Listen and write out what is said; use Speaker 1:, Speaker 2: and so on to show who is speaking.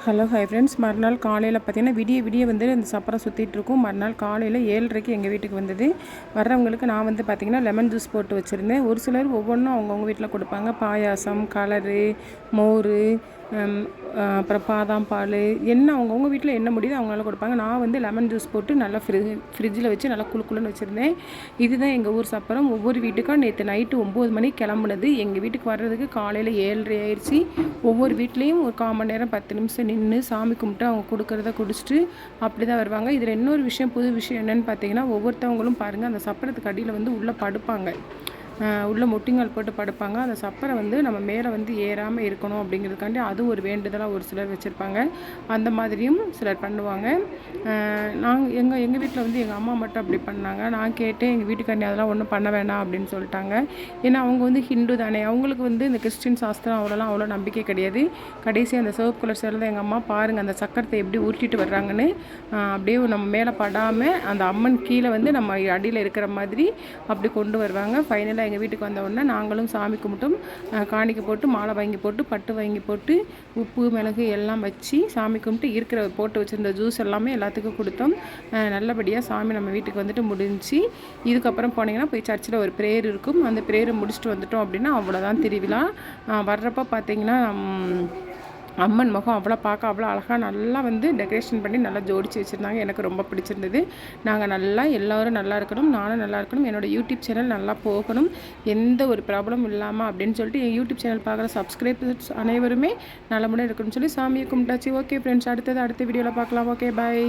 Speaker 1: Hello hi friends, மறுநாள் காலையில் பார்த்தீங்கன்னா விடிய வந்து இந்த சப்பரம் சுற்றிட்டுருக்கும். மறுநாள் காலையில் 7:30க்கு எங்கள் வீட்டுக்கு வந்தது. வர்றவங்களுக்கு நான் வந்து பார்த்திங்கன்னா லெமன் ஜூஸ் போட்டு வச்சுருந்தேன். ஒரு சிலர் ஒவ்வொன்றும் அவங்கவுங்க வீட்டில் கொடுப்பாங்க. பாயாசம், கலரு, மோர், அப்புறம் பாதாம் பால், என்ன அவங்கவுங்க வீட்டில் என்ன முடியுதோ அவங்களால கொடுப்பாங்க. நான் வந்து லெமன் ஜூஸ் போட்டு நல்லா ஃப்ரிட்ஜில் வச்சு நல்லா குளுன்னு வச்சுருந்தேன். இதுதான் எங்கள் ஊர் சப்பரம். ஒவ்வொரு வீட்டுக்கும் நேற்று நைட்டு 9 மணிக்கு கிளம்புனது. எங்கள் வீட்டுக்கு வர்றதுக்கு காலையில் 7:30 ஆயிடுச்சு. ஒவ்வொரு வீட்லேயும் ஒரு 1/4 மணி நேரம் 10 நிமிஷம் நின்று சாமி கும்பிட்டு அவங்க கொடுக்குறத குடிச்சிட்டு அப்படி தான் வருவாங்க. இதில் இன்னொரு விஷயம், புது விஷயம் என்னென்னு பார்த்தீங்கன்னா, ஒவ்வொருத்தவங்களும் பாருங்கள் அந்த சப்பரத்துக்கு அடியில் வந்து உள்ளே படுப்பாங்க. உள்ள முட்டிங்கால் போட்டு படுப்பாங்க. அந்த சப்பரை வந்து நம்ம மேலே வந்து ஏறாமல் இருக்கணும் அப்படிங்கிறதுக்காண்டி அது ஒரு வேண்டுதலாக ஒரு சிலர் வச்சுருப்பாங்க. அந்த மாதிரியும் சிலர் பண்ணுவாங்க. எங்கள் வீட்டில் வந்து எங்கள் அம்மா மட்டும் அப்படி பண்ணாங்க. நான் கேட்டேன், எங்கள் வீட்டுக்காண்டி அதெல்லாம் ஒன்றும் பண்ண வேணாம் அப்படின்னு சொல்லிட்டாங்க. ஏன்னா அவங்க வந்து ஹிந்து தானே, அவங்களுக்கு வந்து இந்த கிறிஸ்டின் சாஸ்திரம் அவ்வளோ நம்பிக்கை கிடையாது. கடைசி அந்த சிவப்பு கலர் சேலை தான் எங்கள் அம்மா பாருங்கள் அந்த சக்கரத்தை எப்படி உருட்டிட்டு வர்றாங்கன்னு. அப்படியே நம்ம மேலே படாமல் அந்த அம்மன் கீழே வந்து நம்ம அடியில் இருக்கிற மாதிரி அப்படி கொண்டு வருவாங்க. ஃபைனலாக எங்கள் வீட்டுக்கு வந்த உடனே நாங்களும் சாமி கும்பிட்டோம். காணிக்கை போட்டு மாலை வாங்கி போட்டு பட்டு வாங்கி போட்டு உப்பு மிளகு எல்லாம் வச்சு சாமி கும்பிட்டு இருக்கிற போட்டு வச்சுருந்த ஜூஸ் எல்லாமே எல்லாத்துக்கும் கொடுத்தோம். நல்லபடியாக சாமி நம்ம வீட்டுக்கு வந்துட்டு முடிஞ்சு. இதுக்கப்புறம் போனீங்கன்னா போய் சர்ச்சில் ஒரு ப்ரேயர் இருக்கும். அந்த ப்ரேயரை முடிச்சுட்டு வந்துட்டோம் அப்படின்னா அவ்வளோதான் திருவிழா. வர்றப்போ பார்த்தீங்கன்னா அம்மன் முகம் அவ்வளோ அழகாக நல்லா வந்து டெக்கரேஷன் பண்ணி நல்லா ஜோடிச்சு வச்சுருந்தாங்க. எனக்கு ரொம்ப பிடிச்சிருந்தது. நாங்கள் நல்லா எல்லோரும் நல்லா இருக்கணும், நானும் நல்லா இருக்கணும், என்னோடய யூடியூப் சேனல் நல்லா போகணும், எந்த ஒரு ப்ராப்ளம் இல்லாமல் அப்படின்னு சொல்லிட்டு என் யூடியூப் சேனல் பார்க்குற சப்ஸ்கிரைபர்ஸ் அனைவருமே நல்லபடியாக இருக்கணும்னு சொல்லி சாமியை கும்பிட்டாச்சு. ஓகே ஃப்ரெண்ட்ஸ், அடுத்த வீடியோவில் பார்க்கலாம். ஓகே, பாய்.